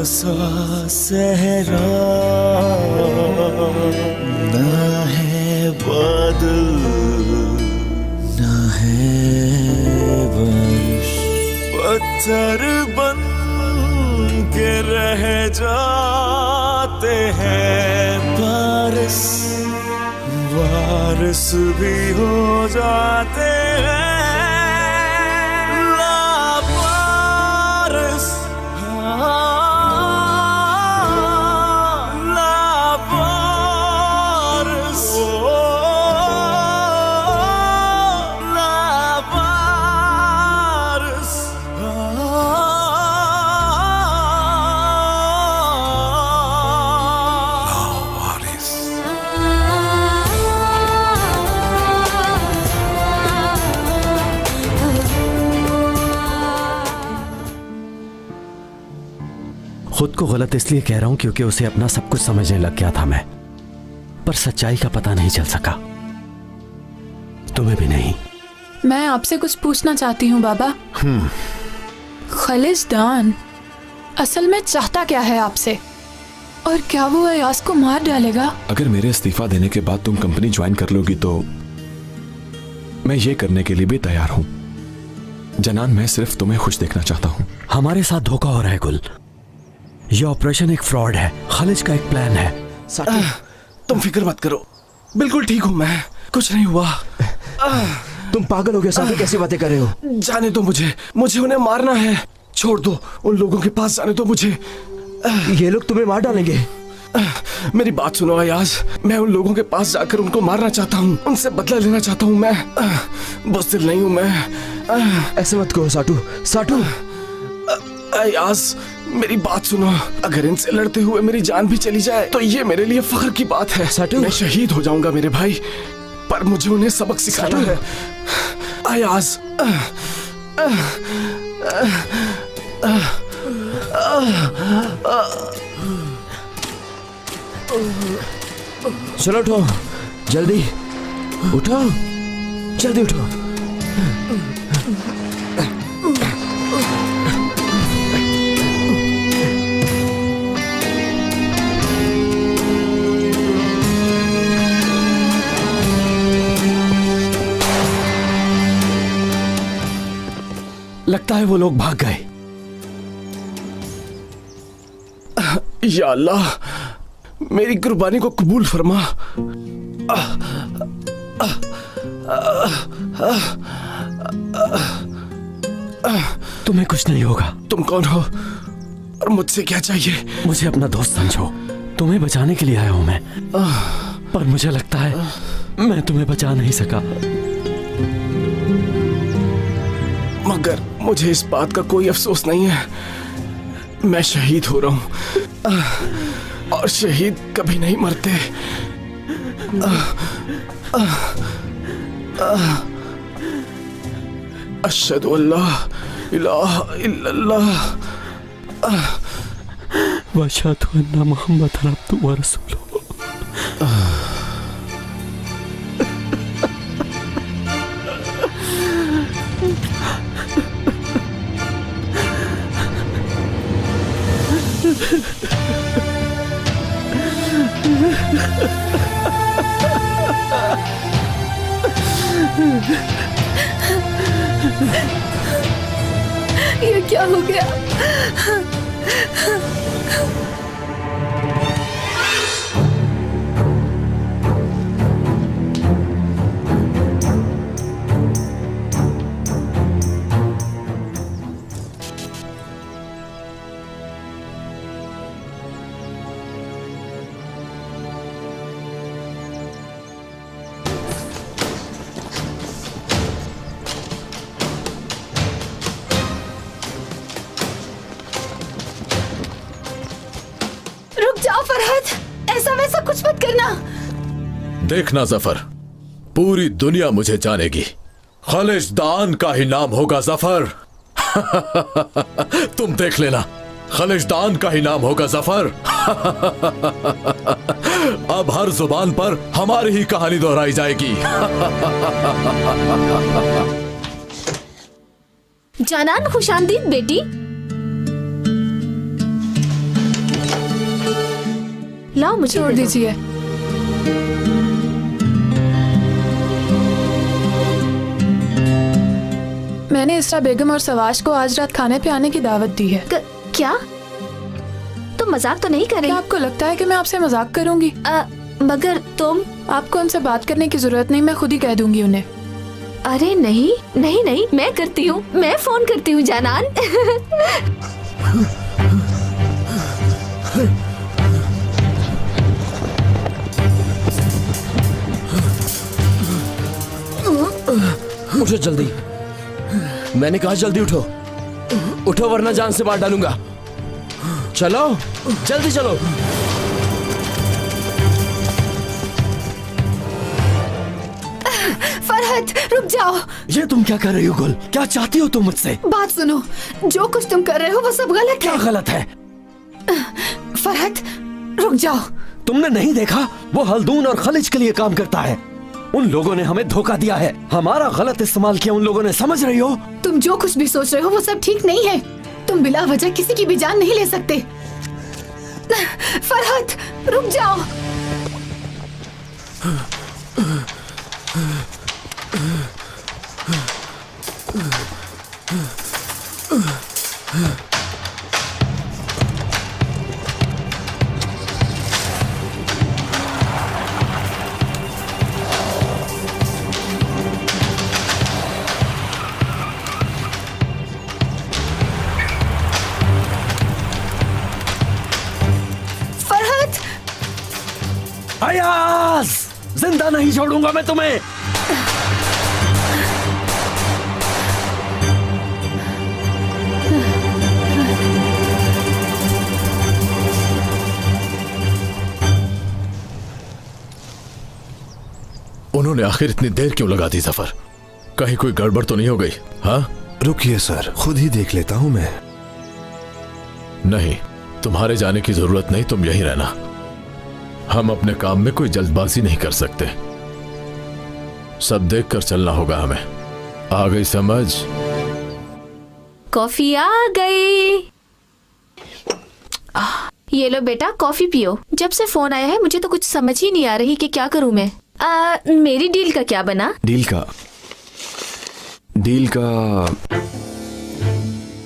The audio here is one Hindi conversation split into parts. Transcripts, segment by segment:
सा सहरा, ना है बादल ना है बारिश, पत्थर बन के रह जाते हैं बारिश, बारिश भी हो जाते हैं लावारिस, लावारिस, लावारिस। खुद को गलत इसलिए कह रहा हूं क्योंकि उसे अपना सब कुछ समझने लग गया था मैं, पर सच्चाई का पता नहीं चल सका, तुम्हें भी नहीं। मैं आपसे कुछ पूछना चाहती हूँ बाबा। खालिस्तान असल में चाहता क्या है आपसे, और क्या वो अयाज को मार डालेगा? अगर मेरे इस्तीफा देने के बाद तुम कंपनी ज्वाइन कर लोगी तो मैं ये करने के लिए भी तैयार हूं। जनान, मैं सिर्फ तुम्हें खुश देखना चाहता हूं। हमारे साथ धोखा हो रहा है गुल, ये ऑपरेशन एक फ्रॉड है, खालिज का एक प्लान है। तुम फिक्र मत करो, बिल्कुल ठीक हूँ मैं, कुछ नहीं हुआ। तुम पागल हो गए साथी, कैसी बातें कर रहे हो? जाने दो मुझे, मुझे उन्हें मारना है। छोड़ दो, उन लोगों के पास जाने दो मुझे। ये लोग तुम्हें मार डालेंगे। मेरी बात सुनो अयाज, मैं उन लोगों के पास जाकर उनको मारना चाहता हूँ, उनसे बदला लेना चाहता हूँ। मैं बुज़दिल नहीं हूँ मैं। ऐसे मत कहो साटू, साटू। अयाज मेरी बात सुनो, अगर इनसे लड़ते हुए मेरी जान भी चली जाए तो ये मेरे लिए फख्र की बात है। साटू, मैं शहीद हो जाऊंगा मेरे भाई, पर मुझे उन्हें सबक सिखाना है। अयाज चलो उठो, जल्दी उठो, जल्दी उठो। लगता है वो लोग भाग गए। या अल्लाह, मेरी कुर्बानी को कबूल फरमा। तुम्हें कुछ नहीं होगा। तुम कौन हो और मुझसे क्या चाहिए? मुझे अपना दोस्त समझो, तुम्हें बचाने के लिए आया हूं मैं, पर मुझे लगता है मैं तुम्हें बचा नहीं सका। मगर मुझे इस बात का कोई अफसोस नहीं है, मैं शहीद हो रहा हूं, और शहीद कभी नहीं मरते। अशहदु अल्ला इलाहा इल्लल्लाह व अशहदु अन्ना मुहम्मदन अब्दुहु व रसूलुहु। ये क्या हो गया? ऐसा वैसा कुछ मत करना। देखना जफर, पूरी दुनिया मुझे जानेगी, खालिस्तान का ही नाम होगा जफर। तुम देख लेना, खालिस्तान का ही नाम होगा जफर। अब हर जुबान पर हमारी ही कहानी दोहराई जाएगी। जानान खुशामदीद बेटी। लाओ मुझे छोड़ दे दो। दीजिए। मैंने इसरा बेगम और सवाश को आज रात खाने पे आने की दावत दी है। क्या तुम मजाक तो नहीं कर रही? क्या आपको लगता है कि मैं आपसे मजाक करूंगी? मगर तुम आपको उनसे बात करने की जरूरत नहीं, मैं खुद ही कह दूंगी उन्हें। अरे नहीं नहीं नहीं, मैं करती हूँ, मैं फोन करती हूँ जानान। उठो जल्दी, मैंने कहा जल्दी उठो, उठो वरना जान से मार डालूंगा। चलो जल्दी चलो। फरहत रुक जाओ। ये तुम क्या कर रही हो गुल? क्या चाहती हो तुम मुझसे? बात सुनो, जो कुछ तुम कर रहे हो वो सब गलत क्या है। गलत है? फरहत रुक जाओ। तुमने नहीं देखा वो हल्दून और खलिज के लिए काम करता है। उन लोगों ने हमें धोखा दिया है, हमारा गलत इस्तेमाल किया उन लोगों ने, समझ रही हो? तुम जो कुछ भी सोच रहे हो वो सब ठीक नहीं है। तुम बिला वजह किसी की भी जान नहीं ले सकते। फरहत रुक जाओ। फरहत अयाज, जिंदा नहीं छोड़ूंगा मैं तुम्हें। उन्होंने आखिर इतनी देर क्यों लगा दी जफर? कहीं कोई गड़बड़ तो नहीं हो गई? हाँ रुकिए सर, खुद ही देख लेता हूं मैं। नहीं, तुम्हारे जाने की जरूरत नहीं, तुम यहीं रहना। हम अपने काम में कोई जल्दबाजी नहीं कर सकते, सब देख कर चलना होगा हमें। आ गई समझ? कॉफी आ गई। ये लो बेटा, कॉफी पियो। जब से फोन आया है मुझे तो कुछ समझ ही नहीं आ रही कि क्या करूं मैं। मेरी डील का क्या बना? डील का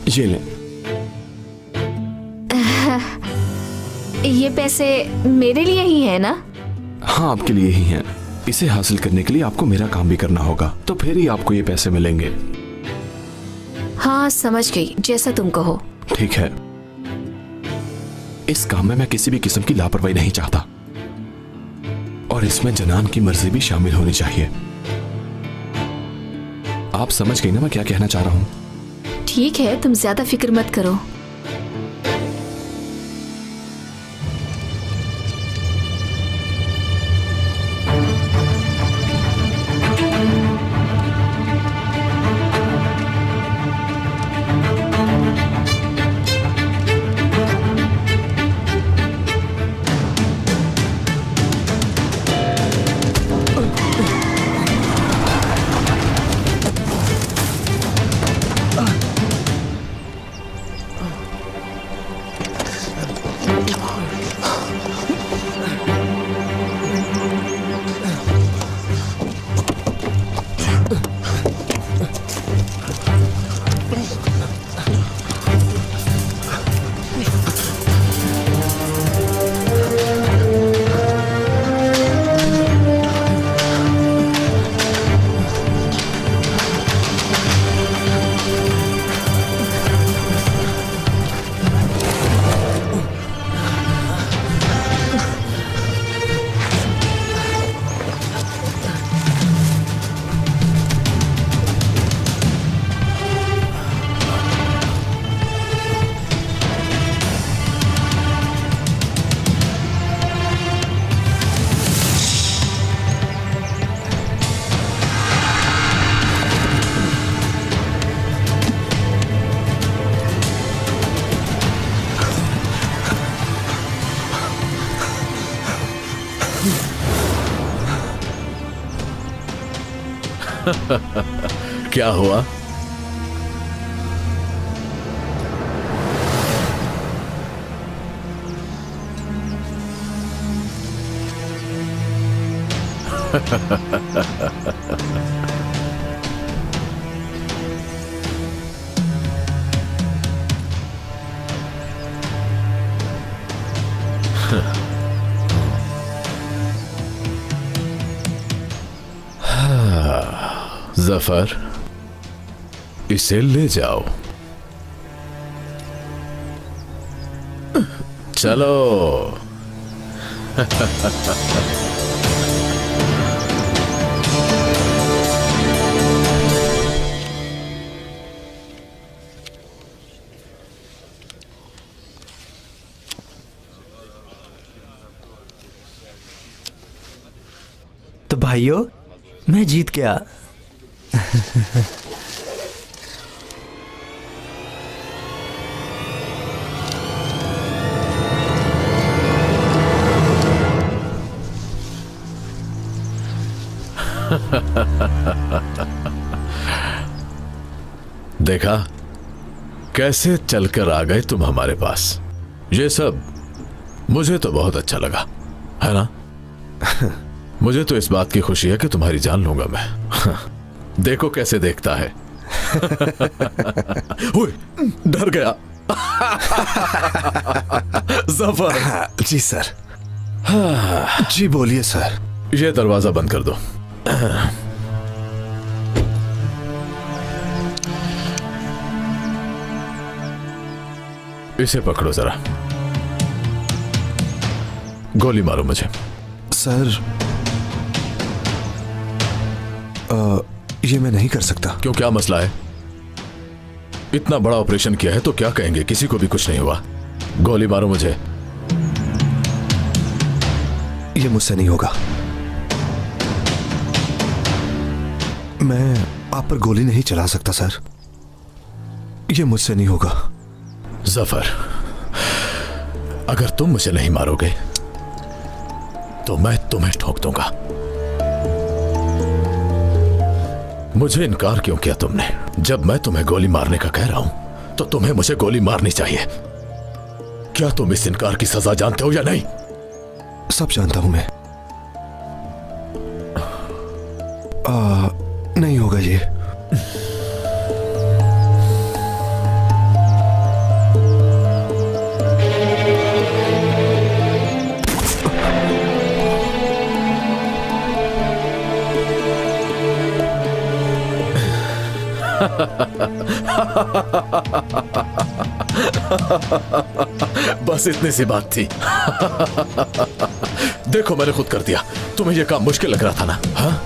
ये ले। ये पैसे मेरे लिए ही है ना? हाँ, आपके लिए ही हैं। इसे हासिल करने के लिए आपको मेरा काम भी करना होगा, तो फिर ही आपको ये पैसे मिलेंगे। हाँ समझ गई, जैसा तुम कहो। ठीक है। इस काम में मैं किसी भी किस्म की लापरवाही नहीं चाहता, और इसमें जनान की मर्जी भी शामिल होनी चाहिए। आप समझ गई ना मैं क्या कहना चाह रहा हूं? ठीक है, तुम ज्यादा फिक्र मत करो। क्या हुआ? जफर, इसे ले जाओ। चलो। तो भाइयों, मैं जीत गया। देखा कैसे चलकर आ गए तुम हमारे पास। ये सब मुझे तो बहुत अच्छा लगा, है ना? मुझे तो इस बात की खुशी है कि तुम्हारी जान लूंगा मैं। देखो कैसे देखता है। ओए, डर गया। जफर। जी सर। जी बोलिए सर। ये दरवाजा बंद कर दो। इसे पकड़ो जरा। गोली मारो मुझे। सर ये मैं नहीं कर सकता। क्यों, क्या मसला है? इतना बड़ा ऑपरेशन किया है तो क्या कहेंगे? किसी को भी कुछ नहीं हुआ। गोली मारो मुझे। ये मुझसे नहीं होगा। मैं आप पर गोली नहीं चला सकता सर। ये मुझसे नहीं होगा। जफर, अगर तुम मुझे नहीं मारोगे तो मैं तुम्हें ठोक दूंगा। मुझे इनकार क्यों किया तुमने? जब मैं तुम्हें गोली मारने का कह रहा हूं तो तुम्हें मुझे गोली मारनी चाहिए। क्या तुम इस इनकार की सजा जानते हो या नहीं? सब जानता हूं मैं। नहीं होगा ये। बस इतनी सी बात थी। देखो मैंने खुद कर दिया। तुम्हें यह काम मुश्किल लग रहा था ना? हाँ?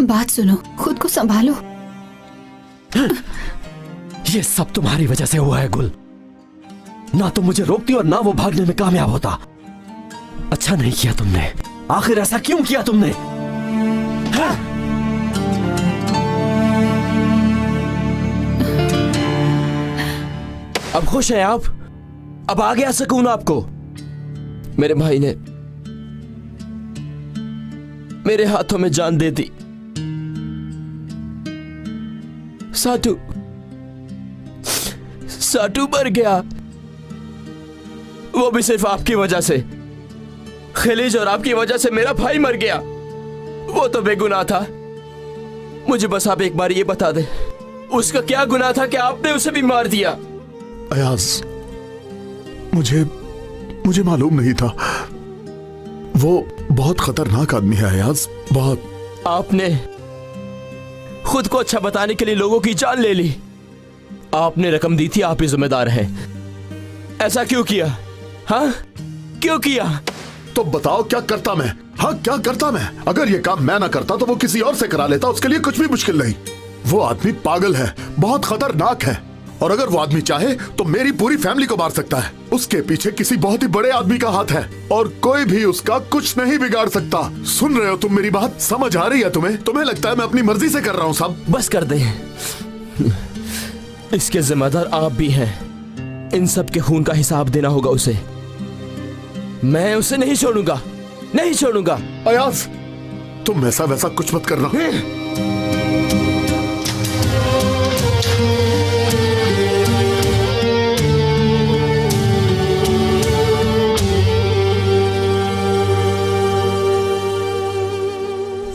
बात सुनो, खुद को संभालो। ये सब तुम्हारी वजह से हुआ है गुल। ना तुम मुझे रोकती और ना वो भागने में कामयाब होता। अच्छा नहीं किया तुमने। आखिर ऐसा क्यों किया तुमने? हाँ? अब खुश हैं आप? अब आ गया सुकून आपको? मेरे भाई ने मेरे हाथों में जान दे दी। साटू मर गया, वो भी सिर्फ आपकी वजह से। खलीज और आपकी वजह से मेरा भाई मर गया। वो तो बेगुनाह था। मुझे बस आप एक बार ये बता दे, उसका क्या गुनाह था कि आपने उसे भी मार दिया? अयाज, मुझे मालूम नहीं था। वो बहुत खतरनाक आदमी है अयाज, बहुत। आपने खुद को अच्छा बताने के लिए लोगों की जान ले ली। आपने रकम दी थी, आप ही जिम्मेदार हैं। ऐसा क्यों किया? हाँ, क्यों किया? तो बताओ क्या करता मैं? हाँ, क्या करता मैं? अगर ये काम मैं ना करता तो वो किसी और से करा लेता। उसके लिए कुछ भी मुश्किल नहीं। वो आदमी पागल है, बहुत खतरनाक है, और अगर वो आदमी चाहे तो मेरी पूरी फैमिली को मार सकता है। उसके पीछे किसी बहुत ही बड़े आदमी का हाथ है और कोई भी उसका कुछ नहीं बिगाड़ सकता। सुन रहे हो तुम मेरी बात? समझ आ रही है तुम्हें? तुम्हें लगता है मैं अपनी मर्जी से कर रहा हूँ सब? बस कर दें। इसके जिम्मेदार आप भी हैं। इन सब के खून का हिसाब देना होगा उसे। मैं उसे नहीं छोड़ूंगा, नहीं छोड़ूंगा। अयाज, तुम ऐसा वैसा कुछ मत करना।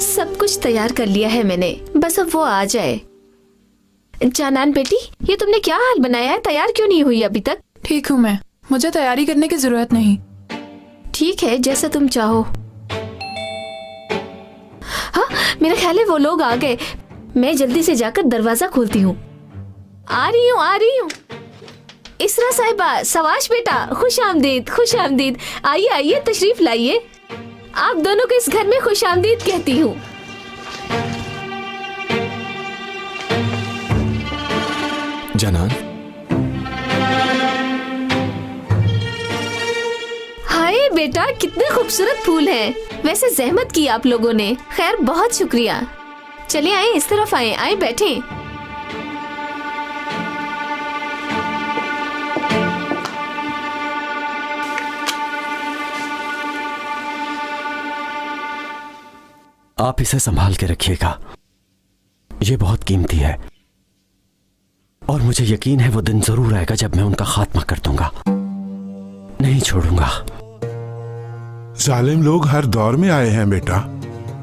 सब कुछ तैयार कर लिया है मैंने, बस अब वो आ जाए। जानान बेटी, ये तुमने क्या हाल बनाया है? तैयार क्यों नहीं हुई अभी तक? ठीक हूँ मैं, मुझे तैयारी करने की जरूरत नहीं। ठीक है, जैसा तुम चाहो। हाँ, मेरा ख्याल है वो लोग आ गए। मैं जल्दी से जाकर दरवाजा खोलती हूँ। आ रही हूँ, आ रही हूँ। इसरा साहिबा, सवाश बेटा, खुश आमदीद, खुश आमदीद। आइए आइए, तशरीफ लाइए। आप दोनों को इस घर में खुश आमदीद कहती हूँ। जनान, हाय बेटा, कितने खूबसूरत फूल हैं। वैसे जहमत की आप लोगों ने। खैर, बहुत शुक्रिया। चलिए आए, इस तरफ आए, आए बैठें। आप इसे संभाल के रखिएगा, ये बहुत कीमती है और मुझे यकीन है वो दिन जरूर आएगा जब मैं उनका खात्मा कर दूंगा। नहीं छोड़ूंगा। जालिम लोग हर दौर में आए हैं बेटा,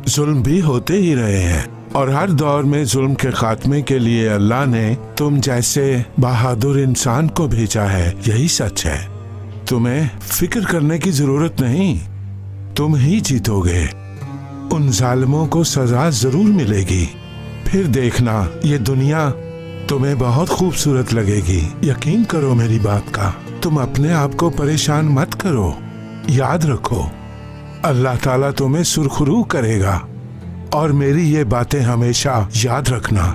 जुल्म भी होते ही रहे हैं और हर दौर में जुल्म के खात्मे के लिए अल्लाह ने तुम जैसे बहादुर इंसान को भेजा है। यही सच है। तुम्हें फिक्र करने की जरूरत नहीं, तुम ही जीतोगे। उन जालिमों को सजा जरूर मिलेगी। फिर देखना, ये दुनिया तुम्हें बहुत खूबसूरत लगेगी। यकीन करो मेरी बात का। तुम अपने आप को परेशान मत करो। याद रखो, अल्लाह ताला तुम्हें सुरखरू करेगा और मेरी ये बातें हमेशा याद रखना।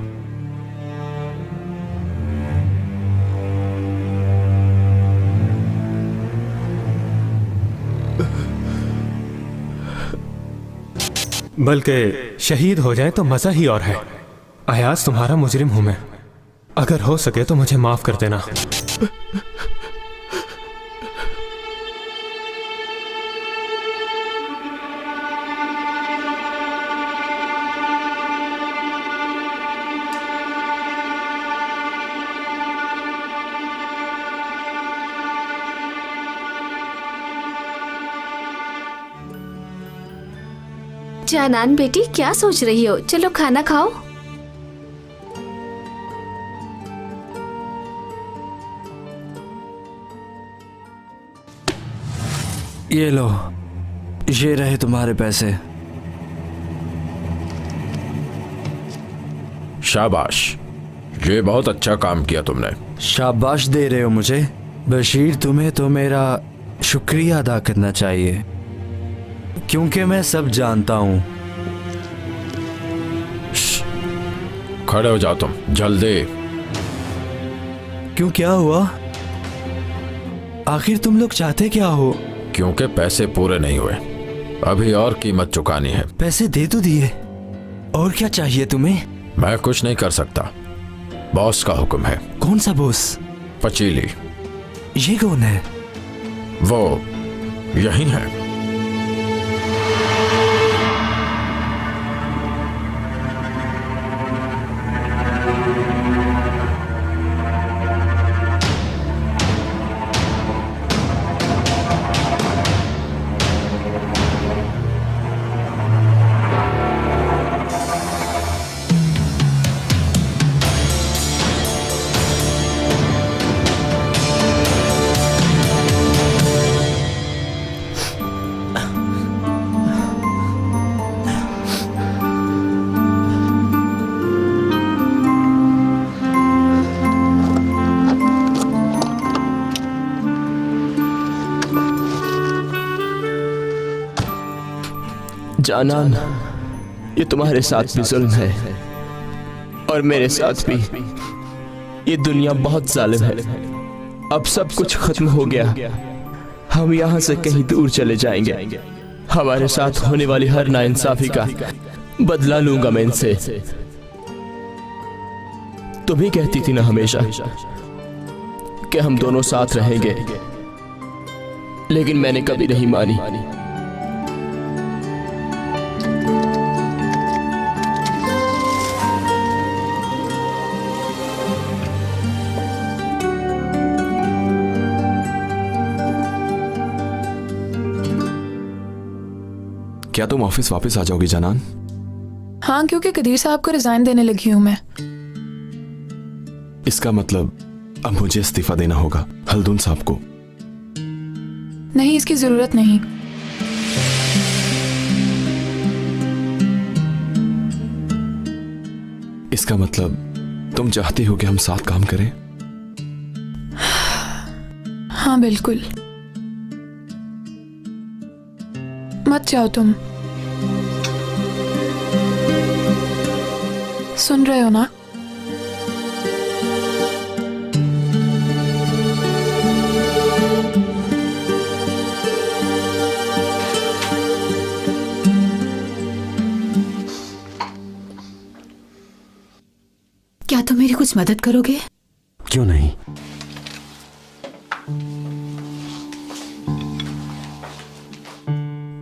बल्कि शहीद हो जाए तो मजा ही और है। अयाज, तुम्हारा मुजरिम हूं मैं। अगर हो सके तो मुझे माफ कर देना। जानान बेटी, क्या सोच रही हो? चलो खाना खाओ। ये लो, ये रहे तुम्हारे पैसे। शाबाश, ये बहुत अच्छा काम किया तुमने। शाबाश दे रहे हो मुझे? बशीर, तुम्हें तो मेरा शुक्रिया अदा करना चाहिए क्योंकि मैं सब जानता हूँ। खड़े हो जाओ तुम, जल्दी। क्यों, क्या हुआ? आखिर तुम लोग चाहते क्या हो? क्योंकि पैसे पूरे नहीं हुए, अभी और कीमत चुकानी है। पैसे दे तो दिए, और क्या चाहिए तुम्हें? मैं कुछ नहीं कर सकता, बॉस का हुक्म है। कौन सा बॉस? पचीली। ये कौन है? वो यही है। जानान, ये तुम्हारे साथ भी जुल्म है और मेरे साथ भी। ये दुनिया बहुत जालिम है। अब सब कुछ खत्म हो गया, हम यहाँ से कहीं दूर चले जाएंगे। हमारे साथ होने वाली हर नाइंसाफी का बदला लूंगा मैं इनसे। तुम ही कहती थी ना हमेशा कि हम दोनों साथ रहेंगे, लेकिन मैंने कभी नहीं मानी। क्या तुम ऑफिस वापस आ जाओगी जानान? हाँ, क्योंकि कदीर साहब को रिजाइन देने लगी हूँ मैं। इसका मतलब अब मुझे इस्तीफा देना होगा हल्दून साहब को? नहीं, इसकी जरूरत नहीं। इसका मतलब तुम चाहती हो कि हम साथ काम करें? हाँ बिल्कुल। मत जाओ तुम। सुन रहे हो ना? क्या तुम मेरी कुछ मदद करोगे? क्यों नहीं?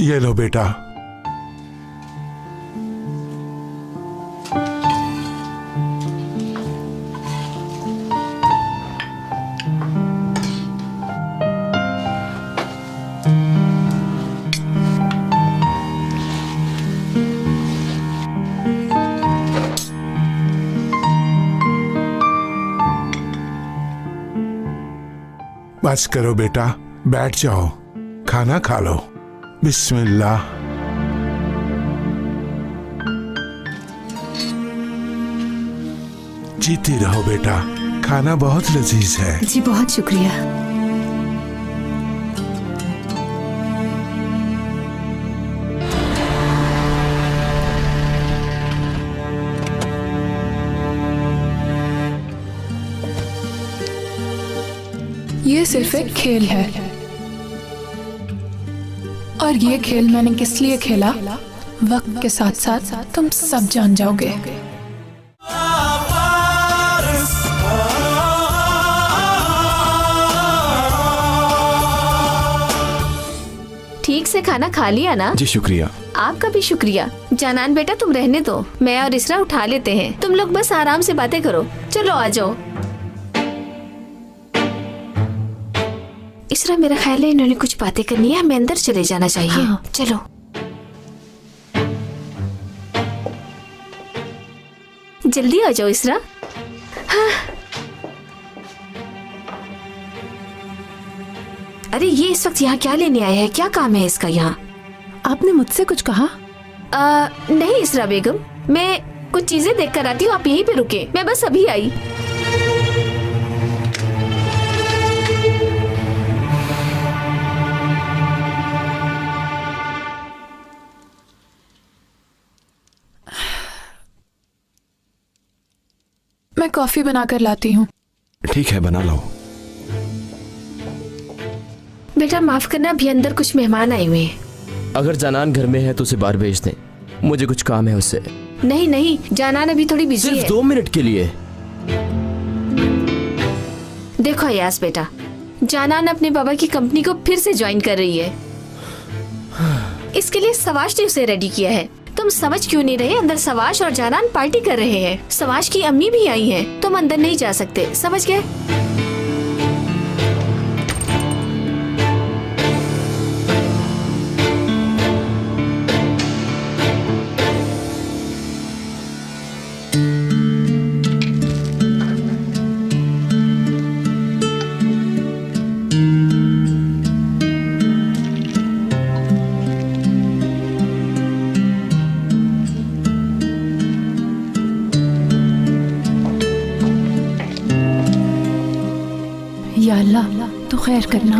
ये लो बेटा। बस करो बेटा, बैठ जाओ, खाना खा लो। बिस्मिल्लाह। जीती रहो बेटा, खाना बहुत लजीज है। जी बहुत शुक्रिया। ये सिर्फ एक खेल है, और ये खेल मैंने किस लिए खेला, वक्त के साथ साथ तुम सब जान जाओगे। ठीक से खाना खा लिया ना? जी शुक्रिया। आपका भी शुक्रिया। जानान बेटा तुम रहने दो, मैं और इसरा उठा लेते हैं, तुम लोग बस आराम से बातें करो। चलो आ जाओ। इसरा मेरा ख्याल है इन्होंने कुछ बातें करनी है, हमें अंदर चले जाना चाहिए। हाँ। चलो। जल्दी आ जाओ इसरा। हाँ। अरे ये इस वक्त यहाँ क्या लेने आया है, क्या काम है इसका यहाँ? आपने मुझसे कुछ कहा? नहीं इसरा बेगम, मैं कुछ चीजें देख कर आती हूँ, आप यहीं पे रुके, मैं बस अभी आई। मैं कॉफी बनाकर लाती हूँ। ठीक है, बना लो। बेटा माफ करना, अभी अंदर कुछ मेहमान आए हुए हैं। अगर जानान घर में है तो उसे बाहर भेज दें, मुझे कुछ काम है उससे। नहीं नहीं, जानान अभी थोड़ी बिजी है। सिर्फ 2 मिनट के लिए। देखो अयास बेटा, जानान अपने बाबा की कंपनी को फिर से ज्वाइन कर रही है। इसके लिए सवाश ने उसे रेडी किया है। तुम समझ क्यों नहीं रहे? अंदर सवाश और जानान पार्टी कर रहे हैं। सवाश की अम्मी भी आई हैं। तुम अंदर नहीं जा सकते, समझ गए? या अल्लाह, तो खैर करना।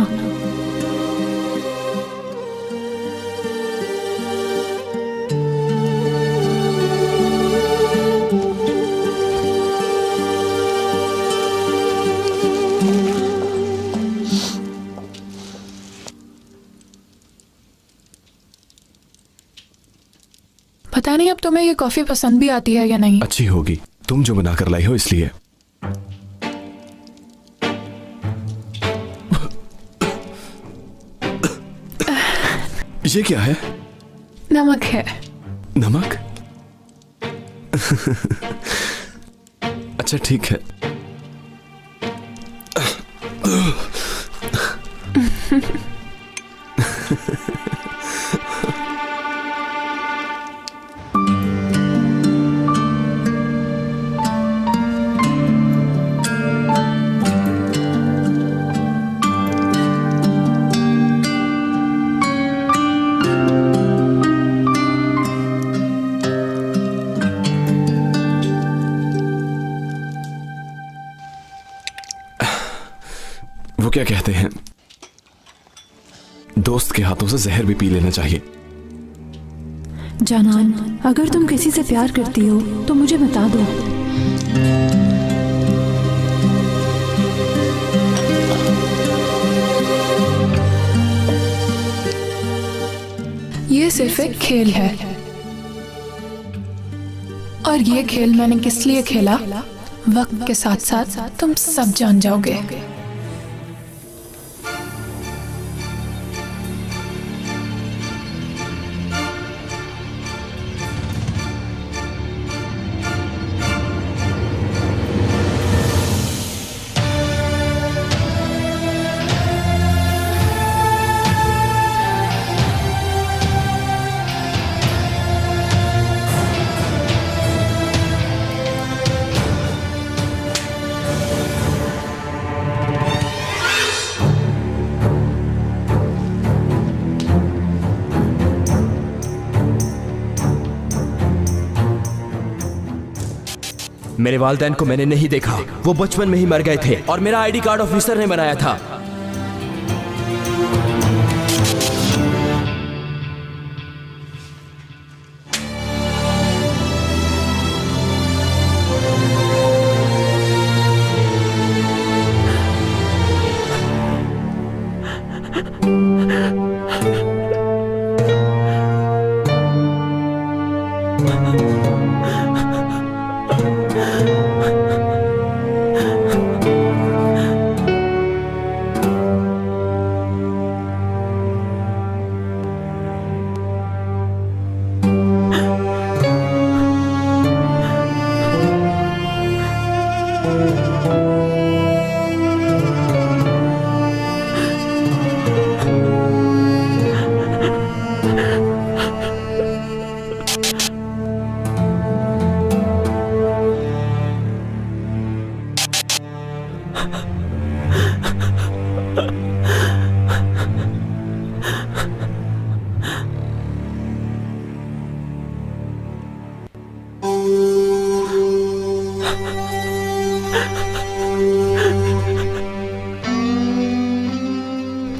पता नहीं अब तुम्हें ये कॉफी पसंद भी आती है या नहीं। अच्छी होगी, तुम जो बनाकर लाई हो इसलिए। ये क्या है? नमक है। नमक? अच्छा ठीक है। वो क्या कहते हैं, दोस्त के हाथों से जहर भी पी लेना चाहिए। जानान, अगर तुम किसी से प्यार करती हो तो मुझे बता दो। ये सिर्फ एक खेल है, और ये खेल मैंने किस लिए खेला, वक्त के साथ साथ तुम सब जान जाओगे। मेरे वालिदैन को मैंने नहीं देखा, वो बचपन में ही मर गए थे और मेरा आईडी कार्ड ऑफिसर ने बनाया था।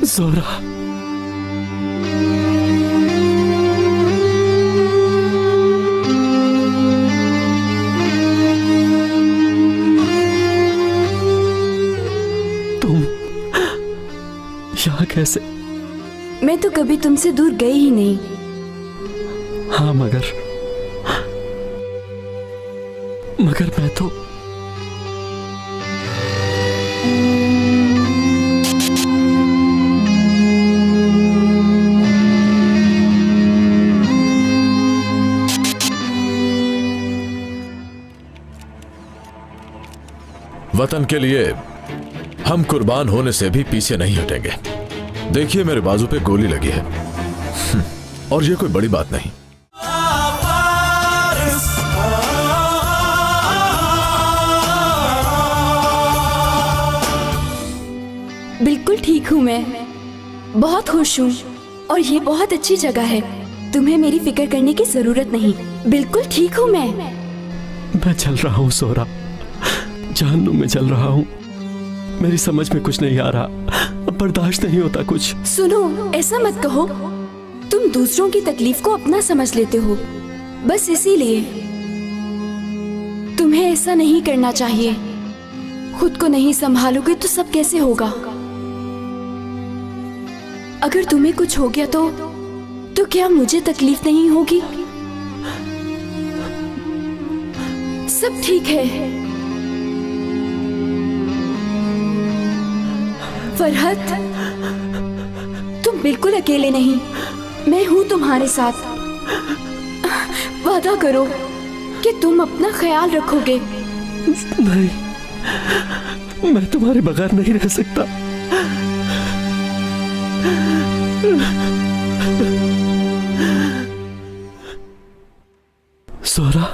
जोरा, तुम यहाँ कैसे? मैं तो कभी तुमसे दूर गई ही नहीं। हाँ, मगर मैं तो वतन के लिए हम कुर्बान होने से भी पीछे नहीं हटेंगे। देखिए, मेरे बाजू पे गोली लगी है और ये कोई बड़ी बात नहीं। बिल्कुल ठीक हूँ, मैं बहुत खुश हूँ और ये बहुत अच्छी जगह है। तुम्हें मेरी फिक्र करने की जरूरत नहीं। बिल्कुल ठीक हूँ मैं चल रहा हूँ सोरा, जहन्नुम में चल रहा हूँ। मेरी समझ में कुछ नहीं आ रहा, अब बर्दाश्त नहीं होता कुछ। सुनो, ऐसा मत कहो। तुम दूसरों की तकलीफ को अपना समझ लेते हो, बस इसीलिए। तुम्हें ऐसा नहीं करना चाहिए। खुद को नहीं संभालोगे तो सब कैसे होगा? अगर तुम्हें कुछ हो गया तो क्या मुझे तकलीफ नहीं होगी? सब ठीक है। फरहत, तुम बिल्कुल अकेले नहीं। मैं हूँ तुम्हारे साथ। वादा करो कि तुम अपना ख्याल रखोगे। नहीं, मैं तुम्हारे बगैर नहीं रह सकता। सोरा,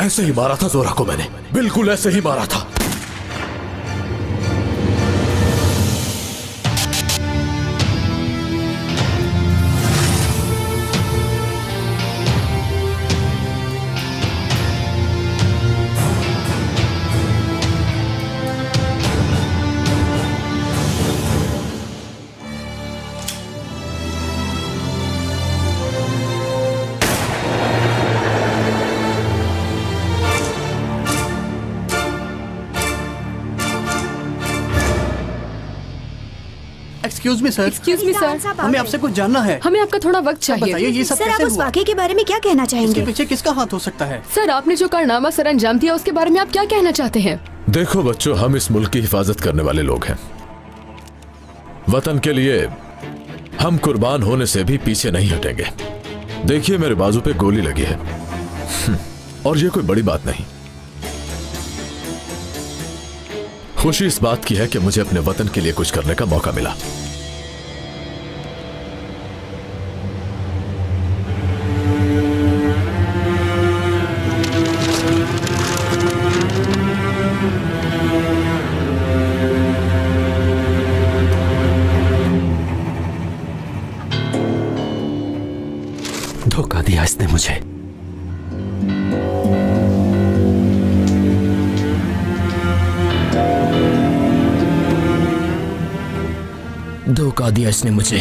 ऐसे ही मारा था जोरा को मैंने, बिल्कुल ऐसे ही मारा था। एक्सक्यूज मी सर, हमें आपसे कुछ जानना है। हमें आपका थोड़ा वक्त चाहिए। बताइए ये सब सर, कैसे आप उस हुआ? वाकये के बारे में क्या कहना चाहेंगे? इसके पीछे किसका हाथ हो सकता है? सर, आपने जो कारनामा सर अंजाम दिया उसके बारे में आप क्या कहना चाहते हैं? देखो बच्चों, हम इस मुल्क की हिफाजत करने वाले लोग हैं। वतन के लिए हम कुर्बान होने से भी पीछे नहीं हटेंगे। देखिए मेरे बाजू पे गोली लगी है और ये कोई बड़ी बात नहीं। खुशी इस बात की है कि मुझे अपने वतन के लिए कुछ करने का मौका मिला। धोखा दिया इसने मुझे। धोखा दिया इसने मुझे।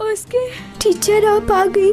उसके टीचर आप आ गई.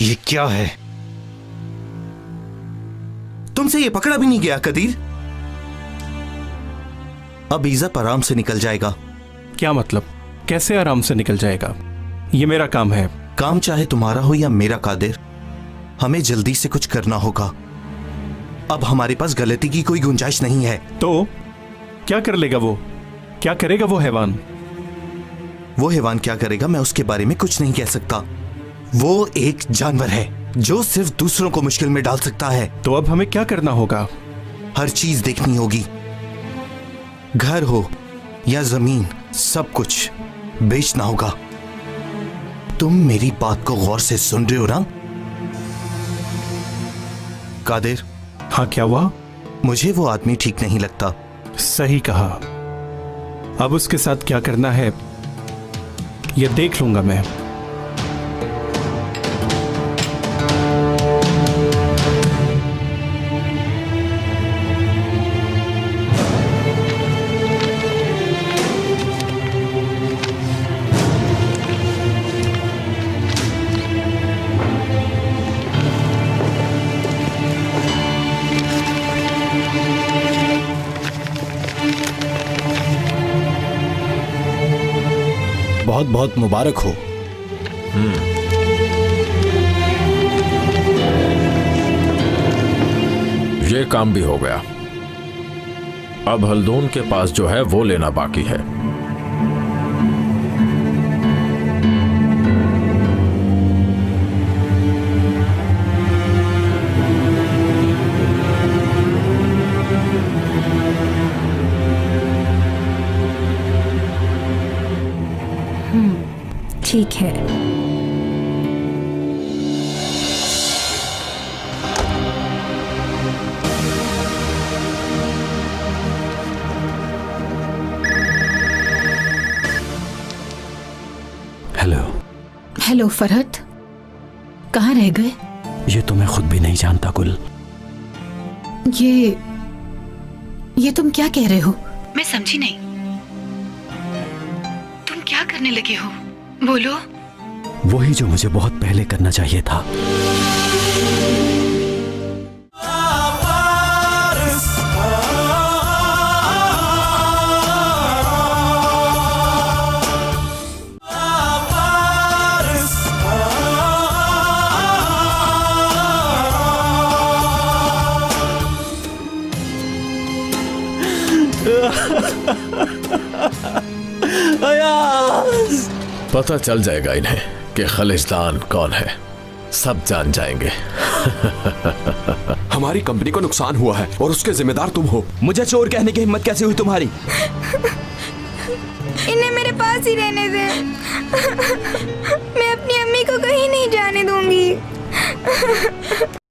ये क्या है? तुमसे ये पकड़ा भी नहीं गया कदीर। अब ईज़ब आराम से निकल जाएगा। क्या मतलब? कैसे आराम से निकल जाएगा? ये मेरा काम है। काम चाहे तुम्हारा हो या मेरा कादिर, हमें जल्दी से कुछ करना होगा। अब हमारे पास गलती की कोई गुंजाइश नहीं है। तो क्या कर लेगा वो? क्या करेगा वो हैवान? वो हैवान क्या करेगा मैं उसके बारे में कुछ नहीं कह सकता। वो एक जानवर है जो सिर्फ दूसरों को मुश्किल में डाल सकता है। तो अब हमें क्या करना होगा? हर चीज देखनी होगी, घर हो या जमीन, सब कुछ बेचना होगा। तुम मेरी बात को गौर से सुन रहे हो ना कादिर? हाँ, क्या हुआ? मुझे वो आदमी ठीक नहीं लगता। सही कहा। अब उसके साथ क्या करना है ये देख लूंगा मैं। बहुत बहुत मुबारक हो। ये काम भी हो गया। अब हल्दून के पास जो है वो लेना बाकी है। ठीक है। हेलो। हेलो फरहत, कहाँ रह गए? ये तो मैं खुद भी नहीं जानता गुल। ये तुम क्या कह रहे हो? मैं समझी नहीं। तुम क्या करने लगे हो? बोलो। वही जो मुझे बहुत पहले करना चाहिए था। पता चल जाएगा इन्हें कि खलिस्तान कौन है। सब जान जाएंगे। हमारी कंपनी को नुकसान हुआ है और उसके जिम्मेदार तुम हो। मुझे चोर कहने की हिम्मत कैसे हुई तुम्हारी? इन्हें मेरे पास ही रहने दे। मैं अपनी अम्मी को कहीं नहीं जाने दूंगी।